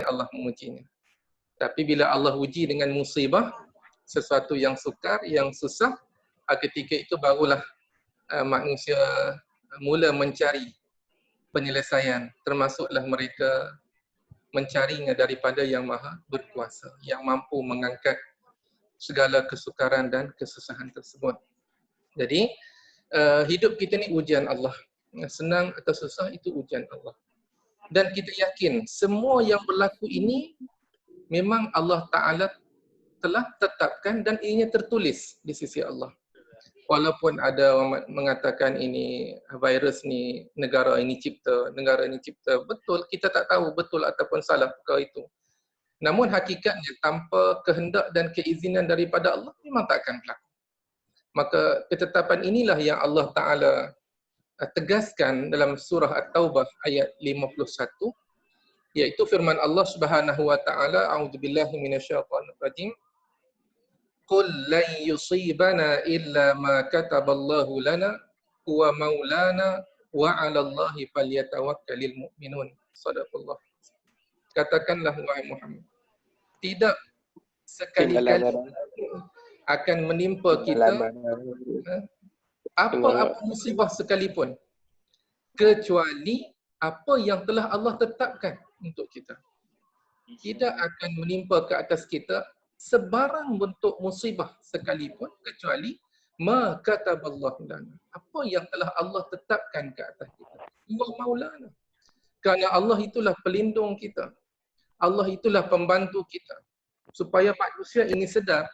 Allah mengujinya. Tapi bila Allah uji dengan musibah, sesuatu yang sukar, yang susah, ketika itu barulah manusia mula mencari penyelesaian. Termasuklah mereka mencarinya daripada yang maha berkuasa, yang mampu mengangkat segala kesukaran dan kesusahan tersebut. Jadi, hidup kita ni ujian Allah. Senang atau susah itu ujian Allah. Dan kita yakin semua yang berlaku ini memang Allah Ta'ala telah tetapkan dan ianya tertulis di sisi Allah. Walaupun ada orang mengatakan ini virus ni negara ini cipta, betul, kita tak tahu betul ataupun salah perkara itu. Namun hakikatnya tanpa kehendak dan keizinan daripada Allah memang takkan berlaku. Maka ketetapan inilah yang Allah Ta'ala tegaskan dalam surah At-Taubah ayat 51, iaitu firman Allah Subhanahu wa taala, a'udzubillahi minasyaitonir rajim, qul lan yusibana illa ma kataballahu lana huwa maulana wa 'alallahi falyatawakkalul mu'minun. Shadaqallah. Katakanlah wahai Muhammad, tidak sekali-kali akan menimpa kita apa-apa musibah sekalipun kecuali apa yang telah Allah tetapkan untuk kita. Tidak akan menimpa ke atas kita sebarang bentuk musibah sekalipun kecuali ma kataballahu lana. Apa yang telah Allah tetapkan ke atas kita. Wa maulana. Kerana Allah itulah pelindung kita. Allah itulah pembantu kita. Supaya manusia ini sedar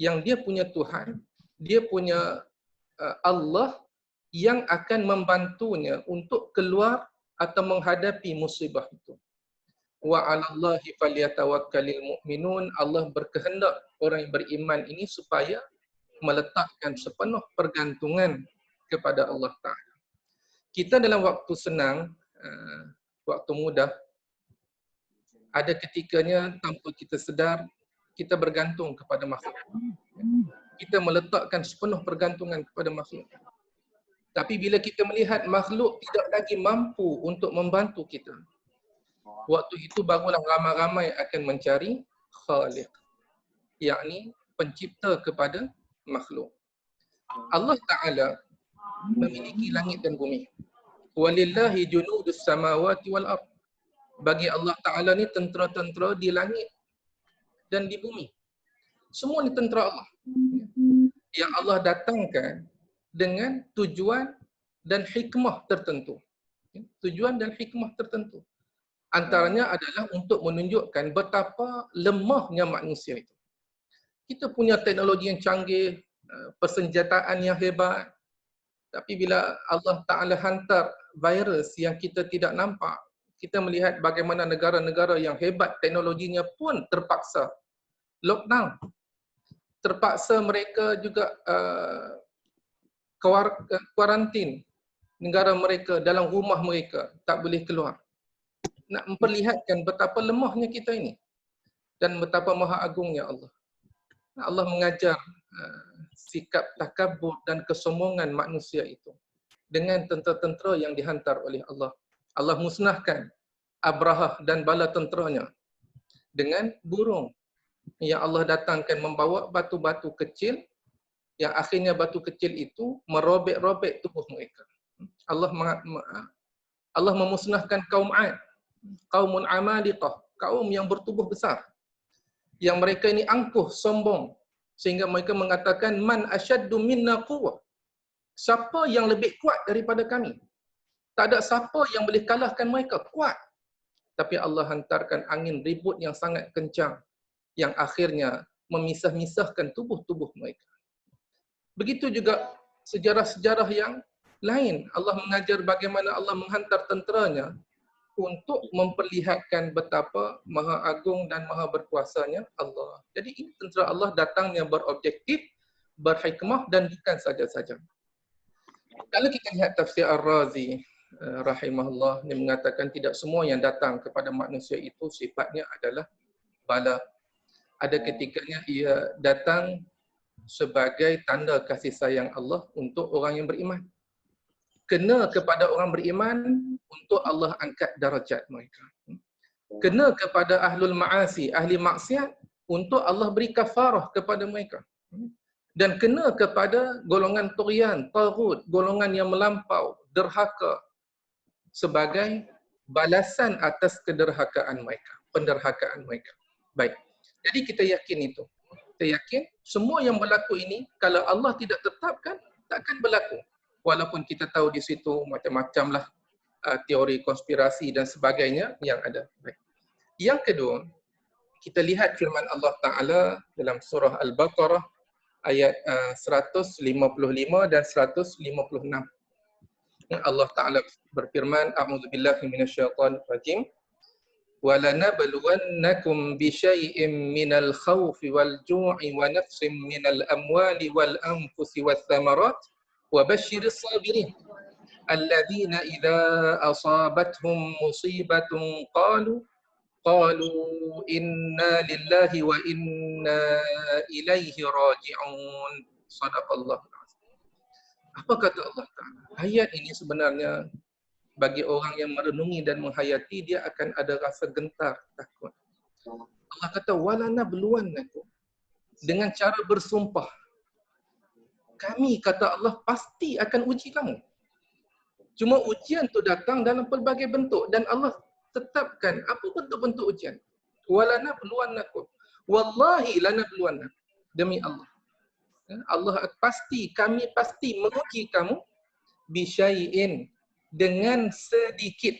yang dia punya Tuhan, dia punya Allah yang akan membantunya untuk keluar atau menghadapi musibah itu. Wa 'alallahi falyatawakkalul mu'minun. Allah berkehendak orang yang beriman ini supaya meletakkan sepenuh pergantungan kepada Allah Ta'ala. Kita dalam waktu senang, waktu mudah, ada ketikanya tanpa kita sedar, kita bergantung kepada makhluk. Kita meletakkan sepenuh pergantungan kepada makhluk. Tapi bila kita melihat makhluk tidak lagi mampu untuk membantu kita, waktu itu barulah ramai-ramai akan mencari Khaliq, yakni pencipta kepada makhluk. Allah Ta'ala memiliki langit dan bumi. Walillahi junudus samawati wal ard. Bagi Allah Ta'ala ni tentera-tentera di langit dan di bumi. Semua ni tentera Allah. Yang Allah datangkan dengan tujuan dan hikmah tertentu. Tujuan dan hikmah tertentu. Antaranya adalah untuk menunjukkan betapa lemahnya manusia itu. Kita punya teknologi yang canggih, persenjataan yang hebat, tapi bila Allah Ta'ala hantar virus yang kita tidak nampak, kita melihat bagaimana negara-negara yang hebat teknologinya pun terpaksa lockdown. Terpaksa mereka juga kuarantin negara mereka dalam rumah mereka, tak boleh keluar. Nak memperlihatkan betapa lemahnya kita ini dan betapa maha agungnya Allah. Allah mengajar sikap takabur dan kesombongan manusia itu dengan tentera-tentera yang dihantar oleh Allah. Allah musnahkan Abrahah dan bala tenteranya dengan burung yang Allah datangkan membawa batu-batu kecil yang akhirnya batu kecil itu merobek-robek tubuh mereka. Allah memusnahkan kaum 'Ad, qaumun amaliqah, kaum yang bertubuh besar. Yang mereka ini angkuh, sombong, sehingga mereka mengatakan man asyaddu minna quwwah. Siapa yang lebih kuat daripada kami? Tak ada siapa yang boleh kalahkan mereka, kuat. Tapi Allah hantarkan angin ribut yang sangat kencang yang akhirnya memisah-misahkan tubuh-tubuh mereka. Begitu juga sejarah-sejarah yang lain. Allah mengajar bagaimana Allah menghantar tenteranya untuk memperlihatkan betapa maha agung dan maha berkuasanya Allah. Jadi ini tentera Allah datangnya berobjektif, berhikmah dan bukan saja-saja. Kalau kita lihat tafsir Ar-Razi rahimahullah, dia mengatakan tidak semua yang datang kepada manusia itu sifatnya adalah bala. Ada ketikanya ia datang sebagai tanda kasih sayang Allah untuk orang yang beriman. Kena kepada orang beriman untuk Allah angkat darajat mereka. kena kepada ahlul ma'asi, ahli maksiat, untuk Allah beri kafarah kepada mereka. Dan kena kepada golongan tughyan, taghut, golongan yang melampau, derhaka, sebagai balasan atas kederhakaan mereka, penderhakaan mereka. Baik. Jadi kita yakin itu. Kita yakin semua yang berlaku ini, kalau Allah tidak tetapkan, takkan berlaku. Walaupun kita tahu di situ macam-macam lah teori konspirasi dan sebagainya yang ada. Baik. Yang kedua, kita lihat firman Allah Ta'ala dalam surah Al-Baqarah ayat 155 dan 156. Allah Ta'ala berfirman, A'udzubillahi minasyaitonir rajim. وَلَنَبْلُوَنَّكُمْ بِشَيْءٍ مِّنَ الْخَوْفِ وَالْجُوعِ وَنَقْصٍ مِّنَ الْأَمْوَالِ وَالْأَنفُسِ وَالثَّمَرَاتِ وَبَشِّرِ الصَّابِرِينَ الَّذِينَ إِذَا أَصَابَتْهُم مُّصِيبَةٌ قَالُوا إِنَّا لِلَّهِ وَإِنَّا إِلَيْهِ رَاجِعُونَ. Sadaqallahu al-azim. Apa kata Allah Ta'ala? Ayat ini sebenarnya bagi orang yang merenungi dan menghayati, dia akan ada rasa gentar, takut. Allah kata, walanabluwannakum, dengan cara bersumpah. Kami, kata Allah, pasti akan uji kamu. Cuma ujian tu datang dalam pelbagai bentuk, dan Allah tetapkan apa bentuk-bentuk ujian. Walanabluwannakum. Wallahi lanabluwannakum. Demi Allah. Allah pasti, kami pasti menguji kamu bisyai'in, dengan sedikit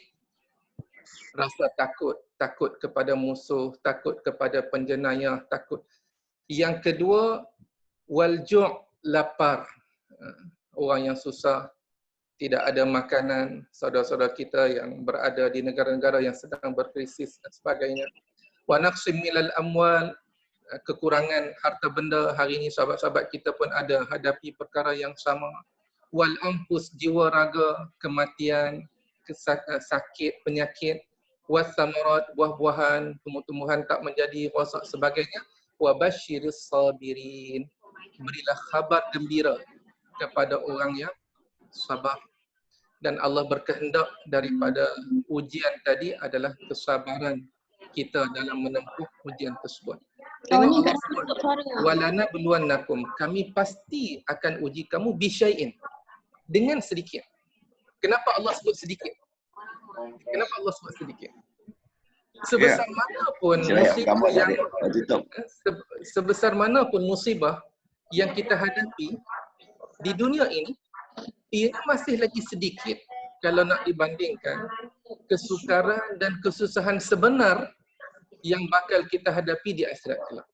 rasa takut, takut kepada musuh, takut kepada penjenayah, takut. Yang kedua, walju', lapar. Orang yang susah, tidak ada makanan, saudara-saudara kita yang berada di negara-negara yang sedang berkrisis dan sebagainya. Wa naqsim minal amwal, kekurangan harta benda. Hari ini sahabat-sahabat kita pun ada hadapi perkara yang sama. Wal anfus, jiwa raga, kematian, sakit, penyakit, wasamarat, buah-buahan, tumbuh-tumbuhan tak menjadi, rosak sebagainya. Wa basyiris sabirin, berilah khabar gembira kepada orang yang sabar. Dan Allah berkehendak daripada ujian tadi adalah kesabaran kita dalam menempuh ujian tersebut. Tengok Allah sebut, walana buluannakum, kami pasti akan uji kamu bisyai'in, dengan sedikit. Kenapa Allah sebut sedikit? Kenapa Allah sebut sedikit? Sebesar mana pun musibah yang sebesar mana pun musibah yang kita hadapi di dunia ini, ia masih lagi sedikit kalau nak dibandingkan kesukaran dan kesusahan sebenar yang bakal kita hadapi di akhirat kelak.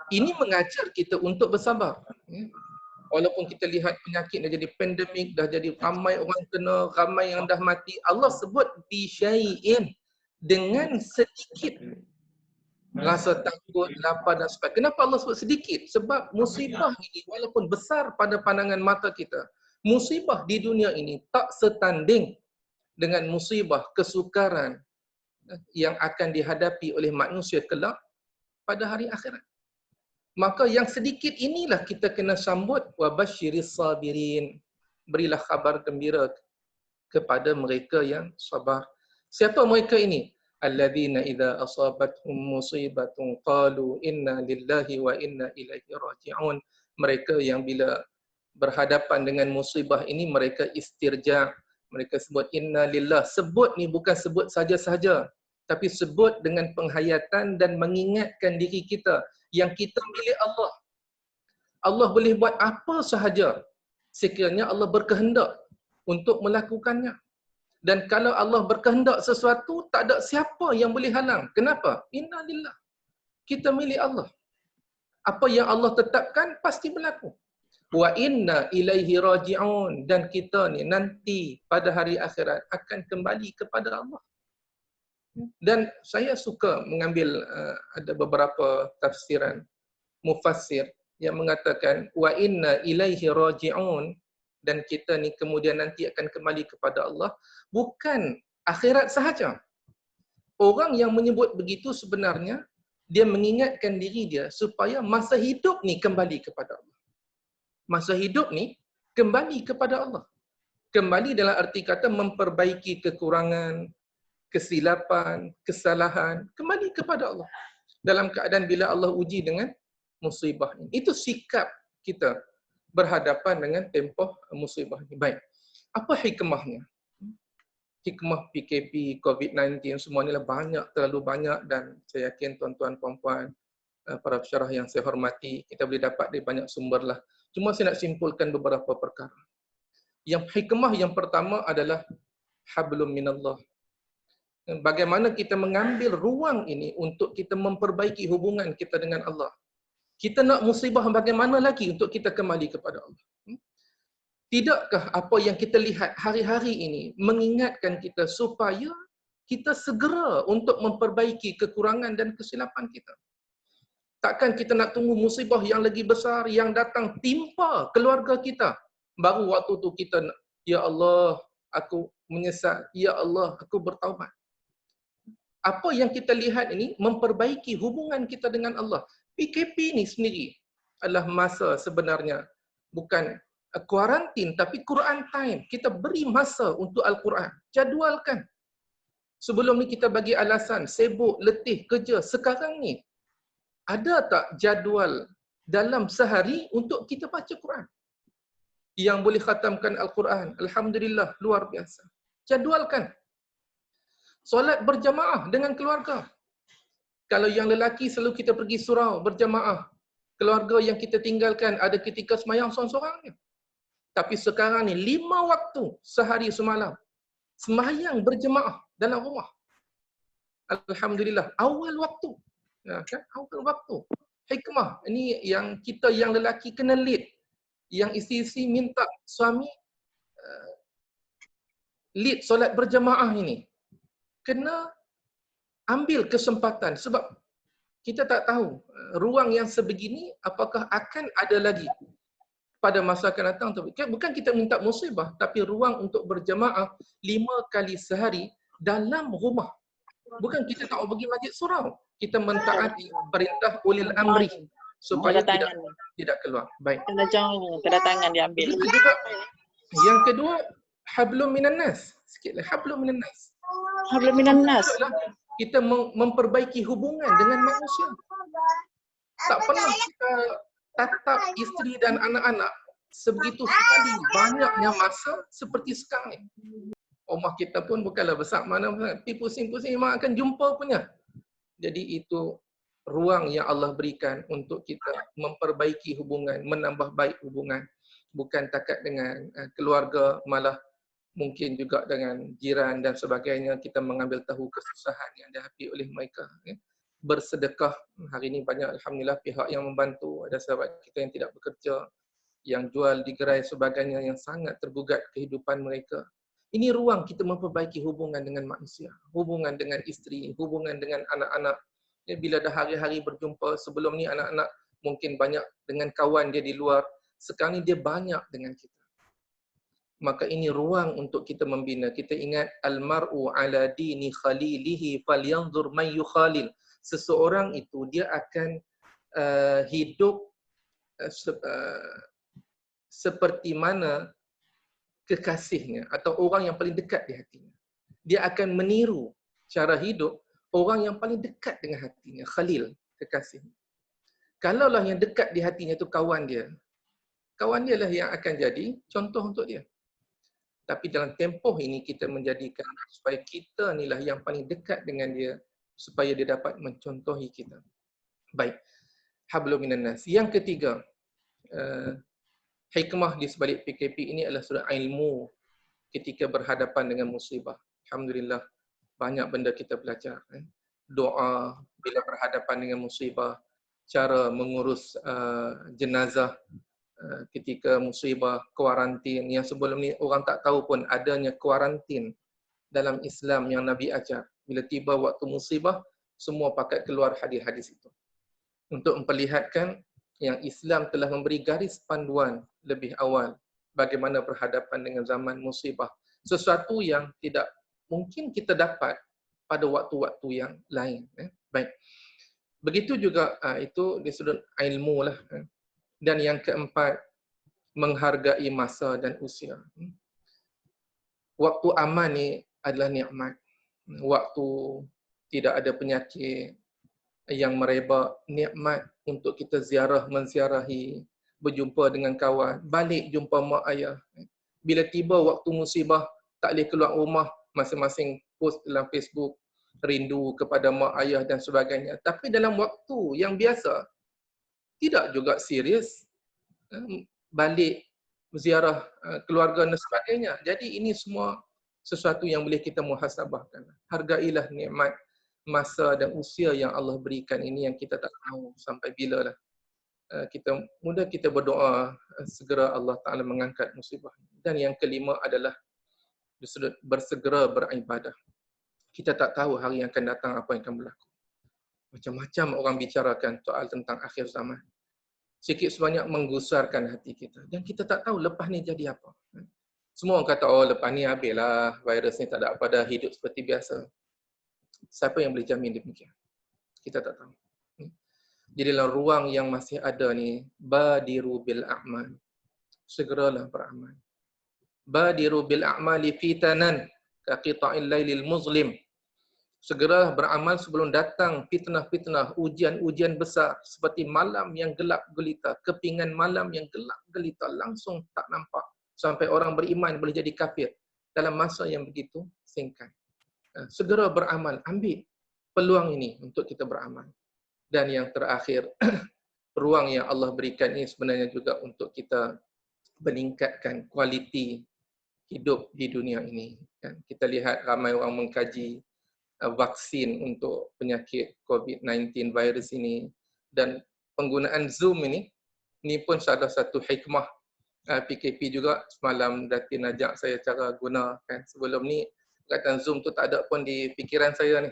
Ini mengajar kita untuk bersabar. Walaupun kita lihat penyakit dah jadi pandemik, dah jadi ramai orang kena, ramai yang dah mati, Allah sebut bisyai'in, dengan sedikit rasa takut, lapar dan sebagainya. Kenapa Allah sebut sedikit? Sebab musibah ini walaupun besar pada pandangan mata kita, musibah di dunia ini tak setanding dengan musibah kesukaran yang akan dihadapi oleh manusia kelak pada hari akhirat. Maka yang sedikit inilah kita kena sambut, wa basyiris sabirin, berilah khabar gembira kepada mereka yang sabar. Siapa mereka ini? Alladzina idza asabathum musibatun qalu inna lillahi wa inna ilaihi raji'un. Mereka yang bila berhadapan dengan musibah ini mereka istirja, mereka sebut inna lillah. Sebut ni bukan sebut saja-saja, tapi sebut dengan penghayatan dan mengingatkan diri kita yang kita milik Allah. Allah boleh buat apa sahaja sekiranya Allah berkehendak untuk melakukannya. Dan kalau Allah berkehendak sesuatu, tak ada siapa yang boleh halang. Kenapa? Inna lillah. Kita milik Allah. Apa yang Allah tetapkan pasti berlaku. Wa inna ilaihi raji'un, dan kita ni nanti pada hari akhirat akan kembali kepada Allah. Dan saya suka mengambil ada beberapa tafsiran mufassir yang mengatakan wa inna ilaihi raji'un, dan kita ni kemudian nanti akan kembali kepada Allah, bukan akhirat sahaja. Orang yang menyebut begitu sebenarnya dia mengingatkan diri dia supaya masa hidup ni kembali kepada Allah. Masa hidup ni kembali kepada Allah. Kembali dalam arti kata memperbaiki kekurangan, kesilapan, kesalahan, kembali kepada Allah. Dalam keadaan bila Allah uji dengan musibah ini. Itu sikap kita berhadapan dengan tempoh musibah ini. Baik. Apa hikmahnya? Hikmah PKP, COVID-19 semua ni lah banyak, terlalu banyak, dan saya yakin tuan-tuan puan-puan, para pensyarah yang saya hormati, kita boleh dapat dari banyak sumber lah. Cuma saya nak simpulkan beberapa perkara. Yang hikmah yang pertama adalah hablum minallah. Bagaimana kita mengambil ruang ini untuk kita memperbaiki hubungan kita dengan Allah. Kita nak musibah bagaimana lagi untuk kita kembali kepada Allah. Tidakkah apa yang kita lihat hari-hari ini mengingatkan kita supaya kita segera untuk memperbaiki kekurangan dan kesilapan kita? Takkan kita nak tunggu musibah yang lagi besar yang datang timpa keluarga kita. Baru waktu tu kita, ya Allah, aku menyesal. Ya Allah, aku bertaubat. Apa yang kita lihat ini memperbaiki hubungan kita dengan Allah. PKP ni sendiri adalah masa sebenarnya bukan kuarantin tapi Quran time. Kita beri masa untuk Al-Quran. Jadualkan. Sebelum ni kita bagi alasan sibuk, letih, kerja. Sekarang ni ada tak jadual dalam sehari untuk kita baca Quran? Yang boleh khatamkan Al-Quran, alhamdulillah, luar biasa. Jadualkan. Solat berjamaah dengan keluarga. Kalau yang lelaki selalu kita pergi surau berjamaah. Keluarga yang kita tinggalkan ada ketika semayang seorang-seorang. Tapi sekarang ni 5 waktu sehari semalam. Semayang berjemaah dalam rumah. Alhamdulillah. Awal waktu. Ya, kan? Awal waktu. Hikmah. Ini yang kita yang lelaki kena lead. Yang isteri-isteri minta suami lead solat berjemaah ini. Kena ambil kesempatan. Sebab kita tak tahu ruang yang sebegini apakah akan ada lagi pada masa akan datang. Bukan kita minta musibah, tapi ruang untuk berjemaah 5 kali sehari dalam rumah. Bukan kita tak pergi masjid surau. Kita mentaati perintah ulil amri supaya tidak keluar. Baik. Kedatangan diambil. Yang kedua, hablum minan nas. Sikitlah hablum minan nas. Hablum minan nas. Kita memperbaiki hubungan dengan manusia. Tak pernah kita tatap isteri dan anak-anak sebegitu sekali banyaknya masa seperti sekarang ni. Rumah kita pun bukanlah besar mana, tapi pusing-pusing memang akan jumpa punya. Jadi itu ruang yang Allah berikan untuk kita memperbaiki hubungan, menambah baik hubungan. Bukan takat dengan keluarga, malah mungkin juga dengan jiran dan sebagainya. Kita mengambil tahu kesusahan yang dihadapi oleh mereka. Bersedekah. Hari ini banyak alhamdulillah pihak yang membantu. Ada sahabat kita yang tidak bekerja, yang jual di gerai sebagainya, yang sangat tergugat kehidupan mereka. Ini ruang kita memperbaiki hubungan dengan manusia, hubungan dengan isteri, hubungan dengan anak-anak. Ya, bila dah hari-hari berjumpa, sebelum ni anak-anak mungkin banyak dengan kawan dia di luar, sekarang ni dia banyak dengan kita. Maka ini ruang untuk kita membina. Kita ingat almar'u ala dini khalilihi falyanzur man yukhalil. Seseorang itu dia akan hidup seperti mana kekasihnya atau orang yang paling dekat di hatinya. Dia akan meniru cara hidup orang yang paling dekat dengan hatinya, khalil, kekasih. Kalaulah yang dekat di hatinya itu kawan dia lah yang akan jadi contoh untuk dia. Tapi dalam tempoh ini kita menjadikan supaya kita inilah yang paling dekat dengan dia, supaya dia dapat mencontohi kita. Baik. Hablum minan nas. Yang ketiga, hikmah di sebalik PKP ini adalah surah ilmu ketika berhadapan dengan musibah. Alhamdulillah, banyak benda kita belajar. Doa bila berhadapan dengan musibah, cara mengurus jenazah ketika musibah, kuarantin. Yang sebelum ni orang tak tahu pun adanya kuarantin dalam Islam yang Nabi ajar. Bila tiba waktu musibah, semua pakat keluar hadis-hadis itu. Untuk memperlihatkan yang Islam telah memberi garis panduan lebih awal bagaimana berhadapan dengan zaman musibah. Sesuatu yang tidak mungkin kita dapat pada waktu-waktu yang lain. Baik. Begitu juga itu di sudut ilmu lah. Dan yang keempat, menghargai masa dan usia. Waktu aman ni adalah nikmat. waktu, tidak ada penyakit yang merebak, nikmat untuk kita ziarah, menziarahi, berjumpa dengan kawan, balik jumpa mak ayah. Bila tiba waktu musibah, tak boleh keluar rumah, masing-masing post dalam Facebook, rindu kepada mak ayah dan sebagainya. Tapi dalam waktu yang biasa, tidak juga serius balik ziarah keluarga dan sebagainya. Jadi ini semua sesuatu yang boleh kita muhasabahkan. Hargailah nikmat masa dan usia yang Allah berikan ini yang kita tak tahu sampai bila lah. Kita berdoa segera Allah Ta'ala mengangkat musibah. Dan yang kelima adalah bersegera beribadah. Kita tak tahu hari yang akan datang apa yang akan berlaku. Macam-macam orang bicarakan soal tentang akhir zaman. Sikit sebanyak menggusarkan hati kita. Dan kita tak tahu lepas ni jadi apa. Semua orang kata, oh lepas ni habislah, virus ni tak ada apa dah, hidup seperti biasa. Siapa yang boleh jamin demikian? Kita tak tahu. Jadi dalam ruang yang masih ada ni, badiru bil a'mal. Segeralah beramal. Badiru bil a'mali fitanan ka qita'il lailil muzlim. Segera beramal sebelum datang fitnah-fitnah, ujian-ujian besar seperti malam yang gelap gelita, kepingan malam yang gelap gelita langsung tak nampak sampai orang beriman boleh jadi kafir dalam masa yang begitu singkat. Segera beramal, ambil peluang ini untuk kita beramal. Dan yang terakhir, ruang yang Allah berikan ini sebenarnya juga untuk kita meningkatkan kualiti hidup di dunia ini. Kita lihat ramai orang mengkaji vaksin untuk penyakit COVID-19 virus ini, dan penggunaan Zoom ini pun salah satu hikmah PKP juga. Semalam Datin ajak saya cara guna kan. Sebelum ni kata Zoom tu tak ada pun di fikiran saya ni.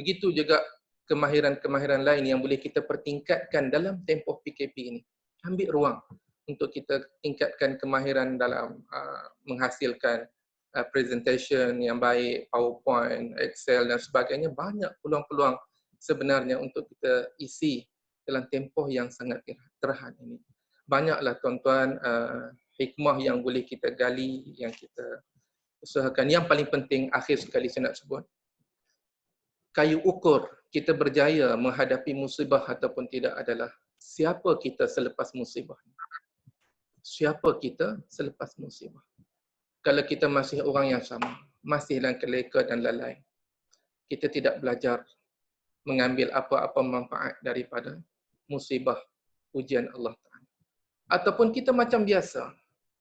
Begitu juga kemahiran-kemahiran lain yang boleh kita pertingkatkan dalam tempoh PKP ini. Ambil ruang untuk kita tingkatkan kemahiran dalam menghasilkan presentation yang baik, PowerPoint, Excel dan sebagainya. Banyak peluang-peluang sebenarnya untuk kita isi dalam tempoh yang sangat terhad ini. Banyaklah tuan-tuan hikmah yang boleh kita gali, yang kita usahakan. Yang paling penting, akhir sekali saya nak sebut, kayu ukur kita berjaya menghadapi musibah ataupun tidak adalah siapa kita selepas musibah. Siapa kita selepas musibah. Kalau kita masih orang yang sama, masih dalam keleka dan lalai, kita tidak belajar mengambil apa-apa manfaat daripada musibah ujian Allah Ta'ala. Ataupun kita macam biasa,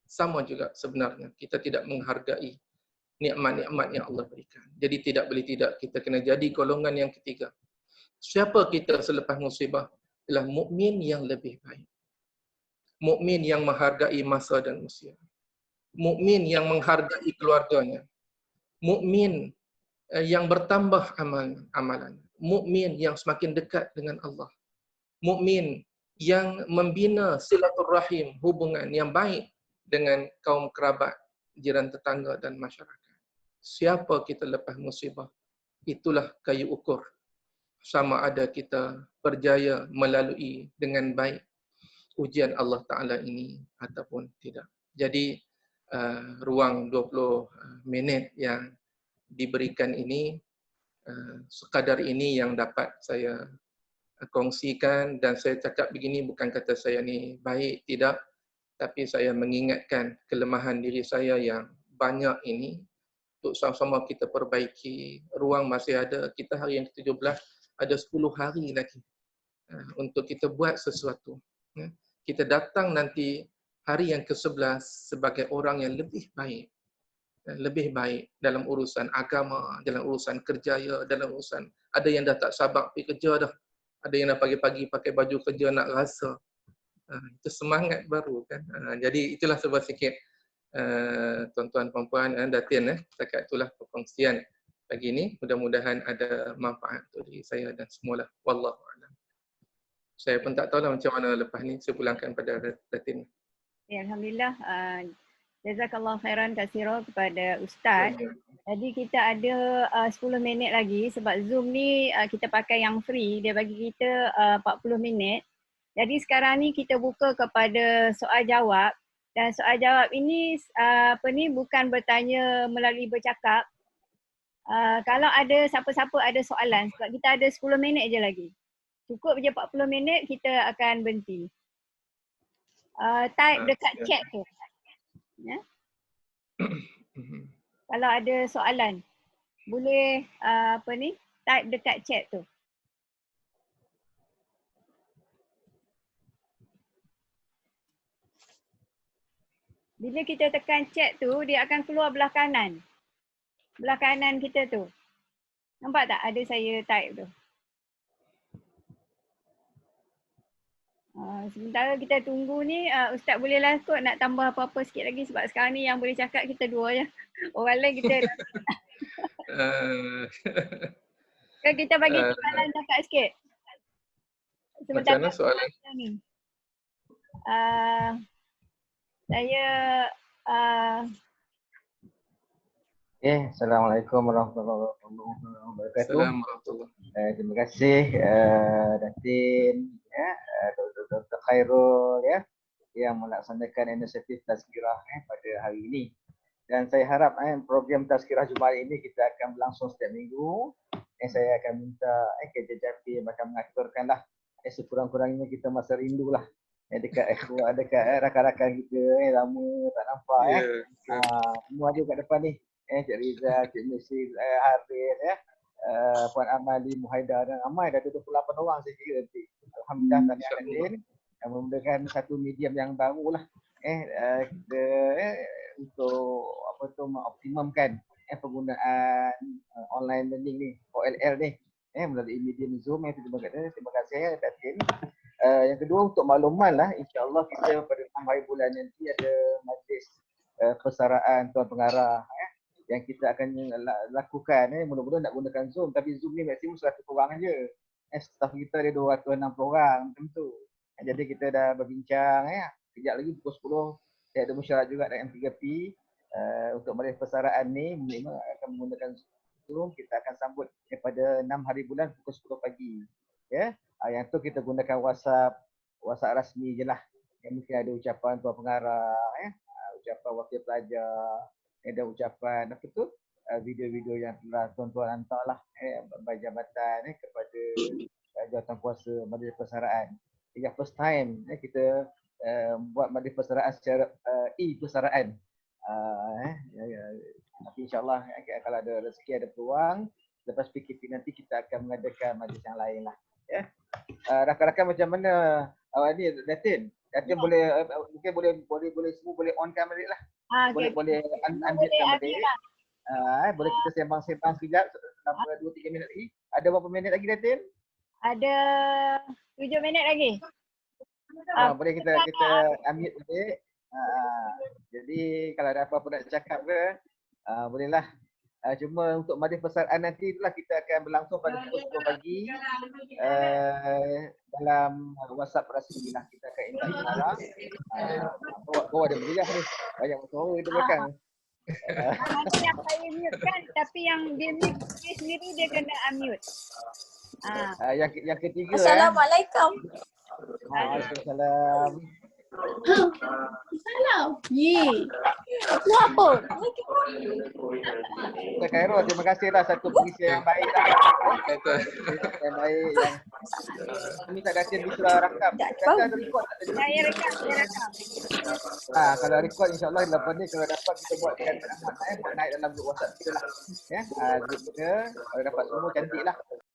sama juga sebenarnya. Kita tidak menghargai nikmat-nikmat yang Allah berikan. Jadi tidak boleh tidak, kita kena jadi golongan yang ketiga. Siapa kita selepas musibah? Ialah mukmin yang lebih baik. Mukmin yang menghargai masa dan usia. Mukmin yang menghargai keluarganya, mukmin yang bertambah amalan, mukmin yang semakin dekat dengan Allah, mukmin yang membina silaturahim, hubungan yang baik dengan kaum kerabat, jiran tetangga dan masyarakat. Siapa kita lepas musibah, itulah kayu ukur sama ada kita berjaya melalui dengan baik ujian Allah Ta'ala ini ataupun tidak. Jadi ruang 20 minit yang diberikan ini, sekadar ini yang dapat saya kongsikan. Dan saya cakap begini bukan kata saya ni baik, tidak, tapi saya mengingatkan kelemahan diri saya yang banyak ini untuk sama-sama kita perbaiki. Ruang masih ada, kita hari yang ke-17, ada 10 hari lagi untuk kita buat sesuatu. Kita datang nanti hari yang ke-11 sebagai orang yang lebih baik dalam urusan agama, dalam urusan kerjaya, dalam urusan, ada yang dah tak sabar pergi kerja dah, ada yang dah pagi-pagi pakai baju kerja nak rasa. Itu semangat baru kan. Jadi itulah sebab sikit tuan-tuan puan-puan, Datin setakat itulah perkongsian pagi ini. Mudah-mudahan ada manfaat untuk diri saya dan semualah. Wallahu a'lam. Saya pun tak tahu lah macam mana lepas ni. Saya pulangkan pada Datin. Ya, Alhamdulillah. Jazakallah khairan katsira kepada Ustaz. Jadi kita ada 10 minit lagi sebab Zoom ni kita pakai yang free. Dia bagi kita 40 minit. Jadi sekarang ni kita buka kepada soal jawab. Dan soal jawab ini bukan bertanya melalui bercakap. Kalau ada siapa-siapa ada soalan, sebab kita ada 10 minit je lagi. Cukup je 40 minit kita akan berhenti. Type dekat chat tu. Ya? Kalau ada soalan, boleh type dekat chat tu. Bila kita tekan chat tu, dia akan keluar belah kanan. Belah kanan kita tu. Nampak tak ada saya type tu? Sementara kita tunggu ni, Ustaz bolehlah kot nak tambah apa-apa sikit lagi sebab sekarang ni yang boleh cakap kita dua je. Orang lain kita kan kita bagi soalan cakap sikit. Macam mana soalan? Ni. Saya Assalamualaikum warahmatullahi wabarakatuh. Assalamualaikum. Terima kasih Datin, Dr. Khairul yang melaksanakan inisiatif tazkirah pada hari ini. Dan saya harap program tazkirah Jumaat ini kita akan berlangsung setiap minggu. Saya akan minta KJJP akan mengaturkanlah sekurang-kurangnya kita masa rindulah dekat rakan-rakan kita lama tak nampak semua ada kat depan ni. Cik Rizal, Cik Mesir, Haris, Puan Amali, Muhaidah dan ramai dah 28 orang saya kira nanti. Alhamdulillah tahniah Datin. Menggunakan satu medium yang baru lah kita untuk mengoptimumkan penggunaan online learning ni, OLL ni melalui medium Zoom. Terima kasih Datin. Yang kedua untuk makluman lah, insya-Allah kita pada 6 hari bulan nanti ada majlis persaraan Tuan Pengarah yang kita akan lakukan. Mudah-mudahan nak gunakan Zoom, tapi Zoom ni maksimum 100 orang je. Staff kita ada 260 orang macam tu. Jadi kita dah berbincang kejap lagi pukul 10 saya ada mesyuarat juga dengan M3P untuk majlis persaraan ni memang akan menggunakan Zoom. Kita akan sambut pada 6 hari bulan pukul 10 pagi. Yang tu kita gunakan WhatsApp rasmi je lah. Yang mungkin ada ucapan Tuan Pengarah, ucapan wakil pelajar, ada ucapan video-video yang telah tuan-tuan hantar lah bagi jabatan kepada jawatan kuasa majlis persaraan. Yang first time kita buat majlis persaraan secara e-persaraan. Tapi insyaAllah kalau ada rezeki, ada peluang, lepas PKP nanti kita akan mengadakan majlis yang lain lah. Rakan-rakan macam mana ni Datin? Datin boleh mungkin boleh semua boleh on kamera lah. Boleh unmute kamera. Boleh kita sembang-sembang sekejap selama 2-3 minit lagi. Ada berapa minit lagi Datin? ada 7 minit lagi. Boleh kita unmute balik. Jadi kalau ada apa-apa nak cakap ke, bolehlah. Cuma untuk majlis persaraan nanti itulah kita akan berlangsung pada pukul 10 pagi dalam WhatsApp rasmi lah. Kita akan invite sekarang. Kau ada beriah ni. Banyak suara di belakang. Ada yang saya mute kan, tapi yang dia mute dia sendiri dia kena unmute. Yang ketiga Assalamualaikum. Waalaikumsalam. Salam. Ye. Itu apa? Tuan Khairul, terima kasihlah satu pengisi yang baik lah. Yang baik yang minta Datin bisa rakam. Kita record tak tadi? Saya rekam. Kalau record insyaAllah lepas ni kalau dapat kita buat buat naik dalam grup WhatsApp kita lah. Grup kita kalau dapat semua cantik lah.